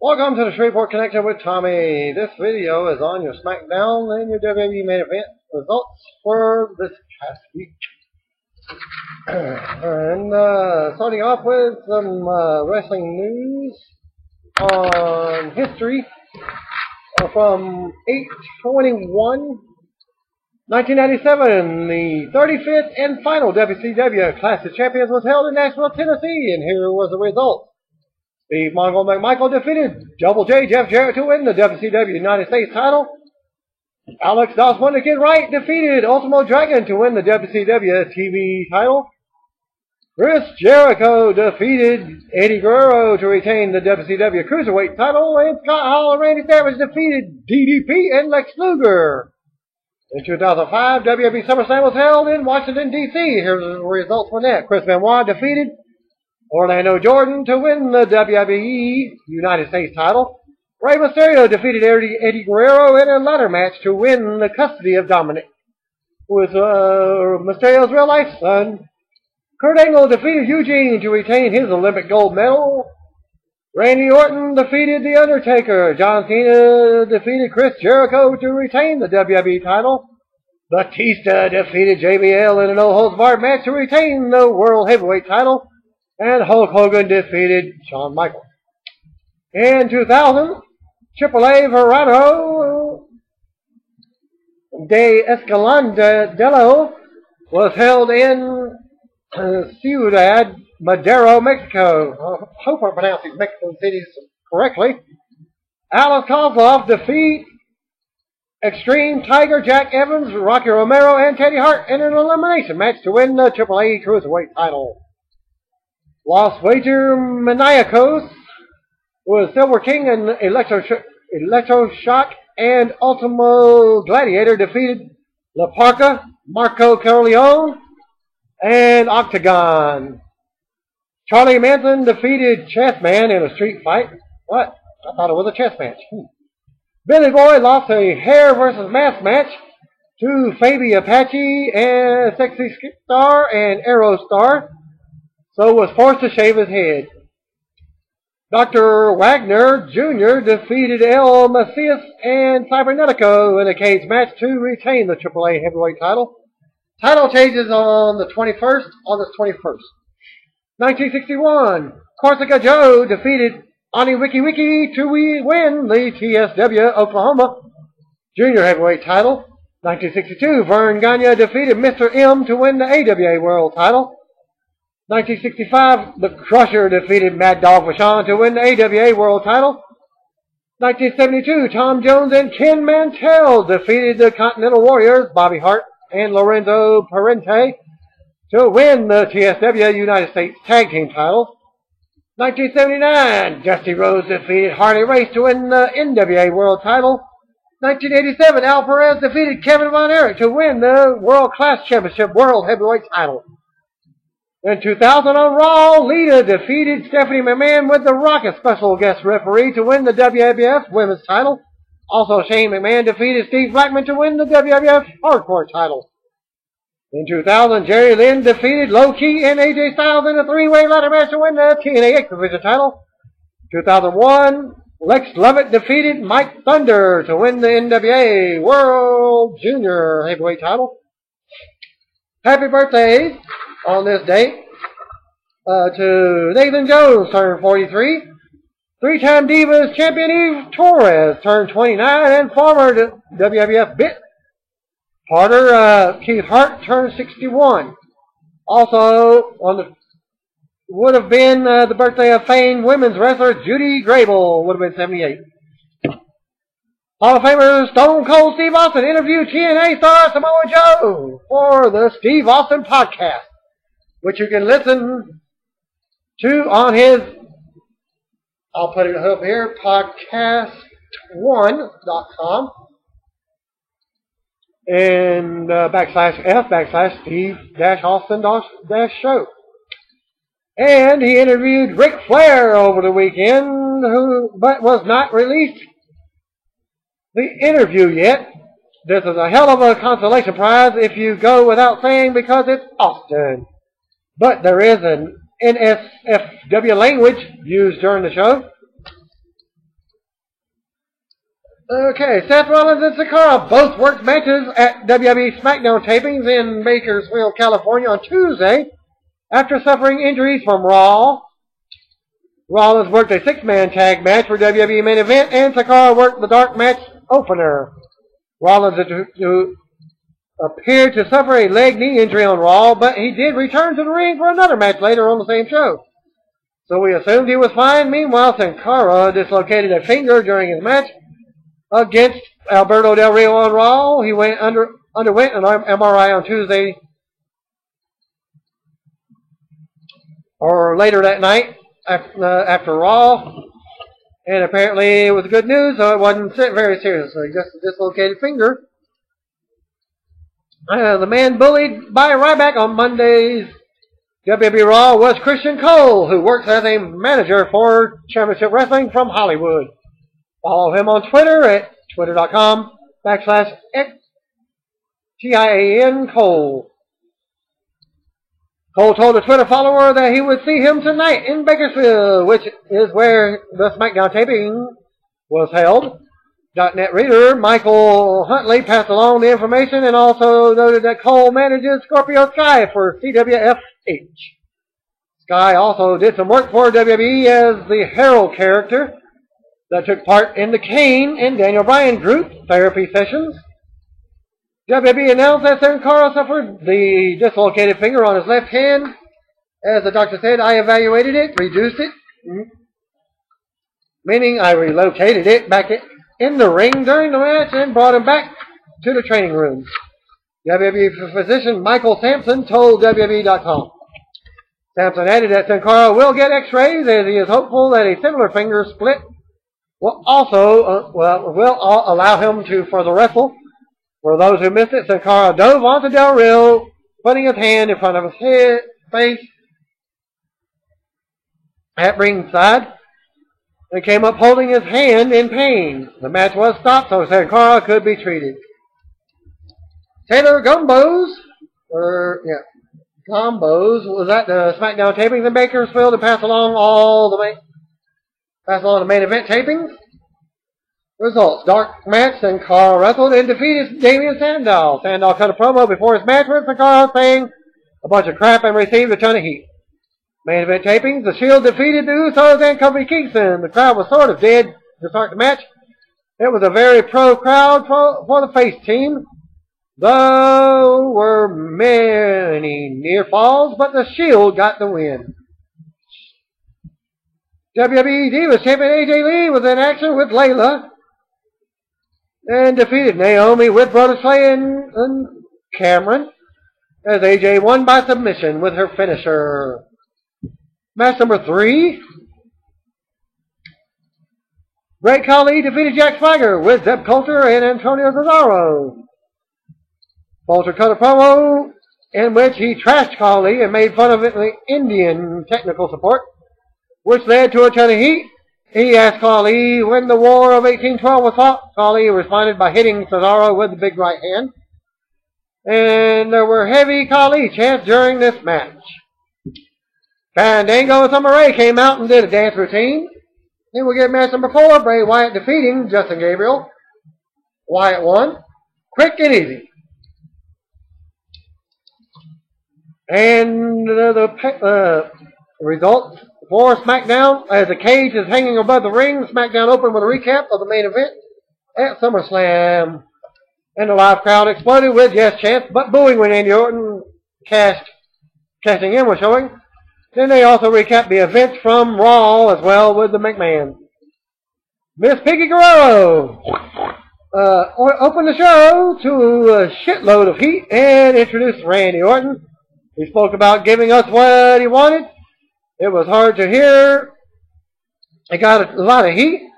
Welcome to the Shreveport Connection with Tommy. This video is on your SmackDown and your WWE main event results for this past week. And starting off with some wrestling news on history from 8/21/1997. The 35th and final WCW Clash of Champions was held in Nashville, Tennessee, and here was the result. Steve Mongo McMichael defeated Double J Jeff Jarrett to win the WCW United States title. Alex Dos Wonder Kid Wright defeated Ultimo Dragon to win the WCW TV title. Chris Jericho defeated Eddie Guerrero to retain the WCW Cruiserweight title. And Scott Hall and Randy Savage defeated DDP and Lex Luger. In 2005, WWE SummerSlam was held in Washington, D.C. Here's the results from that. Chris Benoit defeated Orlando Jordan to win the WWE United States title. Rey Mysterio defeated Eddie Guerrero in a ladder match to win the custody of Dominic, who was Mysterio's real-life son. Kurt Angle defeated Eugene to retain his Olympic gold medal. Randy Orton defeated The Undertaker. John Cena defeated Chris Jericho to retain the WWE title. Batista defeated JBL in a no-holds-barred match to retain the World Heavyweight title. And Hulk Hogan defeated Shawn Michaels. In 2000, AAA Verano de Escalantado was held in Ciudad Madero, Mexico. I hope I pronounced these Mexican cities correctly. Alex Kozlov defeat Extreme Tiger, Jack Evans, Rocky Romero, and Teddy Hart in an elimination match to win the AAA Cruiserweight title. Los Wager Maniacos was Silver King and Electroshock and Ultimo Gladiator defeated La Parca, Marco Corleone, and Octagon. Charlie Manson defeated Chessman in a street fight. What? I thought it was a chess match. Billy Boy lost a hair versus mask match to Fabi Apache and Sexy Star and Aerostar, so was forced to shave his head. Dr. Wagner Jr. defeated El Macias and Cybernetico in a cage match to retain the AAA Heavyweight title. Title changes on the 21st, August 21st. 1961, Corsica Joe defeated Ani Wiki Wiki to win the TSW Oklahoma Junior Heavyweight title. 1962, Vern Gagne defeated Mr. M to win the AWA World title. 1965, The Crusher defeated Mad Dog Vachon to win the AWA World title. 1972, Tom Jones and Ken Mantell defeated the Continental Warriors, Bobby Hart and Lorenzo Parente, to win the TSW United States Tag Team titles. 1979, Dusty Rhodes defeated Harley Race to win the NWA World title. 1987, Al Perez defeated Kevin Von Erich to win the World Class Championship World Heavyweight title. In 2000 on Raw, Lita defeated Stephanie McMahon with The Rock as special guest referee to win the WWF Women's title. Also, Shane McMahon defeated Steve Blackman to win the WWF Hardcore title. In 2000, Jerry Lynn defeated Low Ki and AJ Styles in a three-way ladder match to win the TNA X Division title. 2001, Lex Lovett defeated Mike Thunder to win the NWA World Junior Heavyweight title. Happy birthdays on this date to Nathan Jones, turned 43. Three-time Divas champion Eve Torres turned 29, and former WWF Bit Harder Keith Hart turned 61. Also, would have been the birthday of famed women's wrestler Judy Grable, would have been 78. Hall of Famer Stone Cold Steve Austin interviewed TNA star Samoa Joe for the Steve Austin podcast, which you can listen to on his, I'll put it up here, podcast1.com and /F/Steve-Austin-show. And he interviewed Ric Flair over the weekend, but was not released the interview yet. This is a hell of a consolation prize if you go without saying, because it's Austin. But there is an NSFW language used during the show. Okay, Seth Rollins and Sin Cara both worked matches at WWE SmackDown tapings in Bakersfield, California on Tuesday after suffering injuries from Raw. Rollins worked a six-man tag match for WWE main event, and Sin Cara worked the dark match opener. Rollins appeared to suffer a leg knee injury on Raw, but he did return to the ring for another match later on the same show. So we assumed he was fine. Meanwhile, Sin Cara dislocated a finger during his match against Alberto Del Rio on Raw. He underwent an MRI on Tuesday or later that night after Raw. And apparently it was good news, so it wasn't very serious. So just a dislocated finger. The man bullied by Ryback on Monday's WWE Raw was Christian Cole, who works as a manager for Championship Wrestling from Hollywood. Follow him on Twitter at twitter.com/XTIAN Cole. Cole told a Twitter follower that he would see him tonight in Bakersfield, which is where the SmackDown taping was held. .NET reader Michael Huntley passed along the information and also noted that Cole manages Scorpio Sky for CWFH. Sky also did some work for WWE as the Harold character that took part in the Kane and Daniel Bryan group therapy sessions. WWE announced that Sin Cara suffered the dislocated finger on his left hand. As the doctor said, I evaluated it, reduced it, meaning I relocated it back in the ring during the match and brought him back to the training room. WWE physician Michael Sampson told WWE.com. Sampson added that Sin Cara will get x-rays as he is hopeful that a similar finger split will also will allow him to further wrestle. For those who missed it, Sin Cara dove onto Del Rio, putting his hand in front of his face at ringside, and came up holding his hand in pain. The match was stopped so Sin Cara could be treated. Taylor Gombos was at the SmackDown tapings in Bakersfield to pass along the main event tapings. Results: dark match, Sin Cara wrestled and defeated Damien Sandow. Sandow cut a promo before his match with Sin Cara saying a bunch of crap and received a ton of heat. Main event tapings, The Shield defeated the Usos and Kofi Kingston. The crowd was sort of dead to start the match. It was a very pro crowd for the face team. There were many near falls, but the Shield got the win. WWE Divas Champion AJ Lee was in action with Layla and defeated Naomi with Brodus Clay and Cameron as AJ won by submission with her finisher. Match number 3. Great Khali defeated Jack Swagger with Zeb Coulter and Antonio Cesaro. Coulter cut a promo in which he trashed Khali and made fun of the Indian technical support, which led to a ton of heat. He asked Khali when the War of 1812 was fought. Khali responded by hitting Cesaro with the big right hand. And there were heavy Khali chants during this match. Fandango and Summer Rae came out and did a dance routine. Then we get match number 4, Bray Wyatt defeating Justin Gabriel. Wyatt won. Quick and easy. And the results for SmackDown, as the cage is hanging above the ring, SmackDown opened with a recap of the main event at SummerSlam. And the live crowd exploded with yes chants, but booing when Randy Orton cashing in was showing. Then they also recapped the events from Raw as well with the McMahon. Miss Piggy Guerrero opened the show to a shitload of heat and introduced Randy Orton. He spoke about giving us what he wanted. It was hard to hear. It got a lot of heat.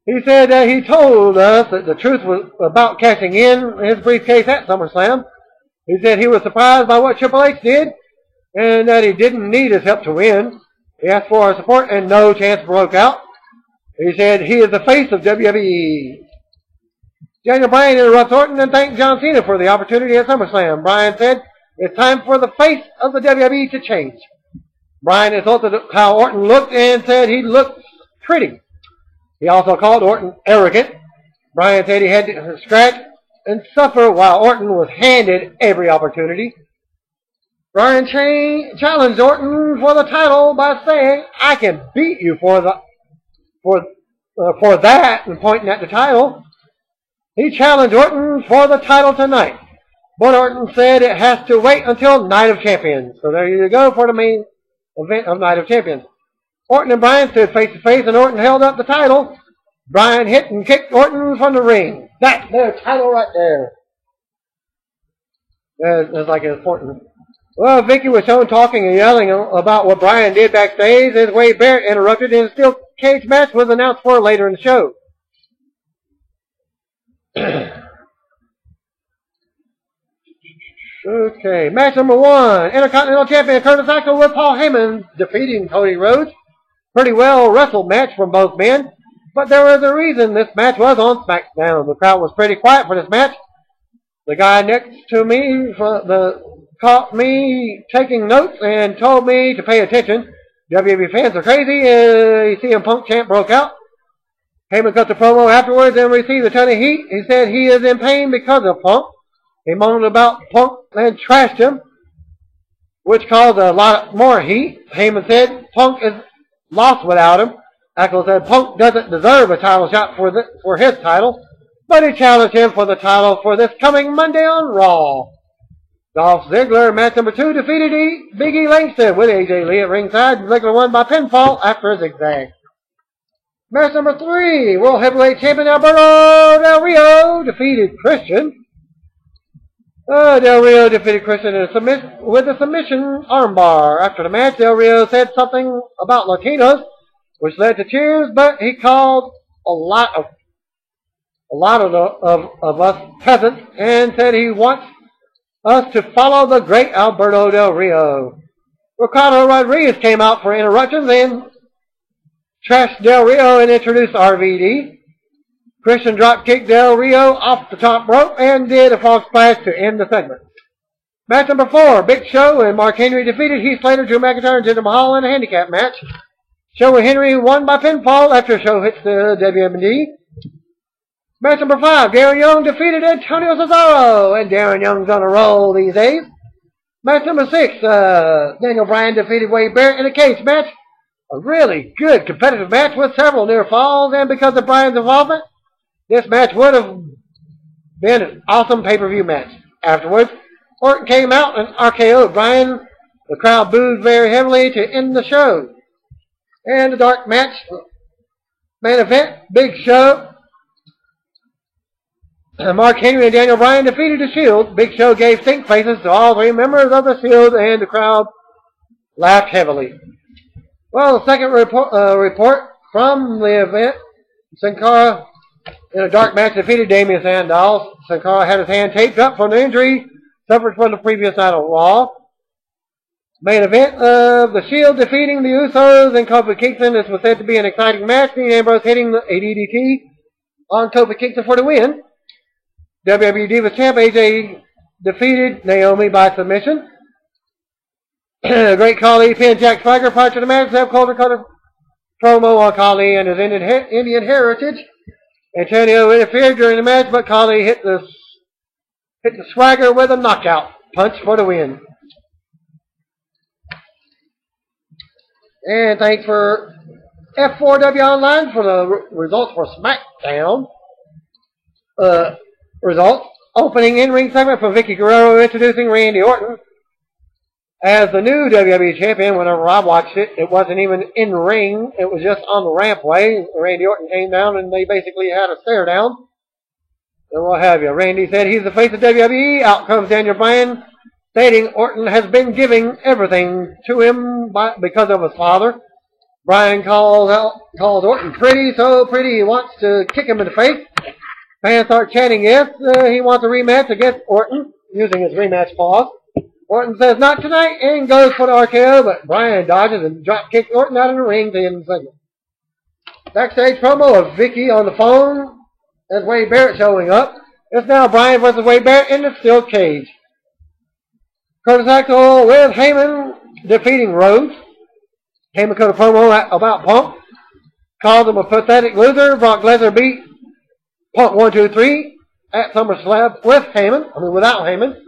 He said that he told us that the truth was about cashing in his briefcase at SummerSlam. He said he was surprised by what Triple H did and that he didn't need his help to win. He asked for our support and no chance broke out. He said he is the face of WWE. Daniel Bryan interrupts Orton and thanked John Cena for the opportunity at SummerSlam. Bryan said it's time for the face of the WWE to change. Bryan insulted how Orton looked and said he looked pretty. He also called Orton arrogant Bryan said he had to scratch and suffer while Orton was handed every opportunity. Bryan challenged Orton for the title by saying, "I can beat you for that," and pointing at the title. He challenged Orton for the title tonight, but Orton said it has to wait until Night of Champions. So there you go for the main event of Night of Champions. Orton and Bryan stood face to face, and Orton held up the title. Bryan hit and kicked Orton from the ring. That's their title right there. That's like important. Well, Vicky was shown talking and yelling about what Bryan did backstage as Wade Barrett interrupted, and a steel cage match was announced for later in the show. Okay, match number 1. Intercontinental Champion Curtis Axel with Paul Heyman defeating Cody Rhodes. Pretty well wrestled match from both men, but there was a reason this match was on SmackDown. The crowd was pretty quiet for this match. The guy next to me caught me taking notes and told me to pay attention. WWE fans are crazy. CM Punk chant broke out. Heyman cut the promo afterwards and received a ton of heat. He said he is in pain because of Punk. He moaned about Punk and trashed him, which caused a lot more heat. Heyman said Punk is lost without him. Axel said Punk doesn't deserve a title shot for his title, but he challenged him for the title for this coming Monday on Raw. Dolph Ziggler, match number 2, defeated Big E Langston with AJ Lee at ringside. Ziggler won by pinfall after a zigzag. Match number 3, World Heavyweight Champion Alberto Del Rio defeated Christian. Del Rio defeated Christian with a submission armbar. After the match, Del Rio said something about Latinos, which led to cheers, but he called a lot of us peasants and said he wants us to follow the great Alberto Del Rio. Ricardo Rodriguez came out for interruptions and trashed Del Rio and introduced RVD. Christian drop kicked Del Rio off the top rope and did a frog splash to end the segment. Match number 4, Big Show and Mark Henry defeated Heath Slater, Drew McIntyre, and Jinder Mahal in a handicap match. Show and Henry won by pinfall after Show hits the WMD. Match number 5, Darren Young defeated Antonio Cesaro, and Darren Young's on a roll these days. Match number 6, Daniel Bryan defeated Wade Barrett in a cage match. A really good competitive match with several near falls, and because of Bryan's involvement, this match would have been an awesome pay-per-view match. Afterwards, Orton came out and RKO'd Bryan. The crowd booed very heavily to end the show. And the dark match, main event, Big Show. Mark Henry and Daniel Bryan defeated the Shield. Big Show gave stink faces to all 3 members of the Shield, and the crowd laughed heavily. Well, the second report from the event, Sin Cara in a dark match defeated Damien Sandow. Sin Cara had his hand taped up from the injury suffered from the previous night on Raw. Main event of the Shield defeating the Usos and Kofi Kingston. This was said to be an exciting match. Dean Ambrose hitting a DDT on Kofi Kingston for the win. WWE Divas Champ AJ defeated Naomi by submission. Great Khali pinned Jack Swagger prior to the match. Zeb Colter cut a promo on Khali and his Indian heritage. Antonio interfered during the match, but Khali hit the Swagger with a knockout punch for the win. And thanks for F4W Online for the results for SmackDown. Results. Opening in-ring segment from Vicky Guerrero introducing Randy Orton as the new WWE Champion. Whenever I watched it, it wasn't even in-ring. It was just on the rampway. Randy Orton came down and they basically had a stare down. And what have you. Randy said he's the face of WWE. Out comes Daniel Bryan, stating Orton has been giving everything to him because of his father. Bryan calls Orton pretty, so pretty he wants to kick him in the face. Fans start chanting yes, he wants a rematch against Orton, using his rematch clause. Orton says not tonight and goes for the RKO, but Bryan dodges and drop kicks Orton out of the ring to end the segment. Backstage promo of Vicky on the phone as Wade Barrett showing up. It's now Bryan versus Wade Barrett in the steel cage. Curtis Axel with Heyman defeating Rhodes. Heyman cut a promo about Punk. Called him a pathetic loser. Brock Lesnar beat Punk 1, 2, 3 at SummerSlam with Heyman. I mean, without Heyman.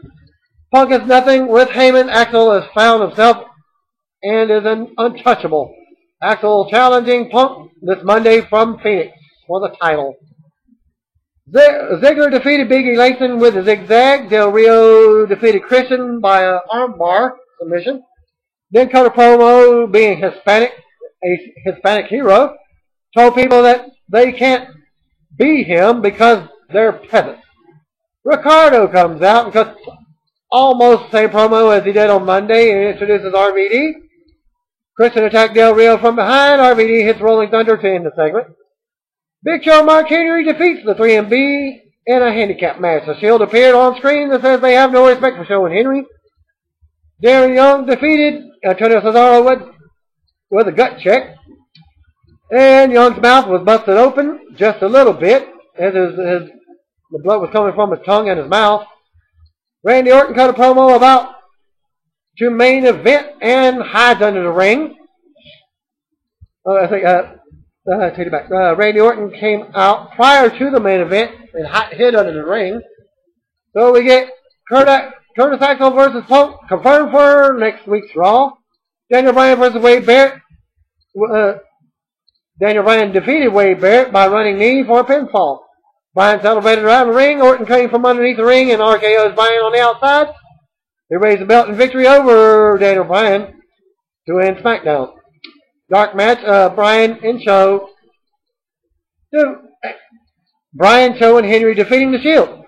Punk is nothing. With Heyman, Axel has found himself and is untouchable. Axel challenging Punk this Monday from Phoenix for the title. Ziggler defeated Big E Langston with a zigzag. Del Rio defeated Christian by an armbar submission. Then cut a promo, being Hispanic, a Hispanic hero, told people that they can't be him because they're peasants. Ricardo comes out and cuts almost the same promo as he did on Monday and introduces RVD. Christian attacked Del Rio from behind. RVD hits Rolling Thunder to end the segment. Big Show Mark Henry defeats the 3MB in a handicap match. The Shield appeared on screen that says they have no respect for Show and Henry. Darren Young defeated Antonio Cesaro with a gut check. And Young's mouth was busted open just a little bit as the blood was coming from his tongue and his mouth. Randy Orton cut a promo about to main event and hides under the ring. Take it back. Randy Orton came out prior to the main event and hid under the ring. So we get Curtis Axel versus Punk confirmed for next week's Raw. Daniel Bryan versus Wade Barrett. Daniel Bryan defeated Wade Barrett by running knee for a pinfall. Bryan celebrated around the ring. Orton came from underneath the ring and RKO's Bryan on the outside. They raised the belt in victory over Daniel Bryan to end SmackDown. Dark match, Bryan and Show. Bryan, Show, and Henry defeating the Shield.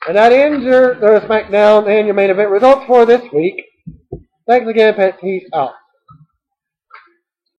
And that ends your SmackDown and your main event results for this week. Thanks again, Pet. Peace out.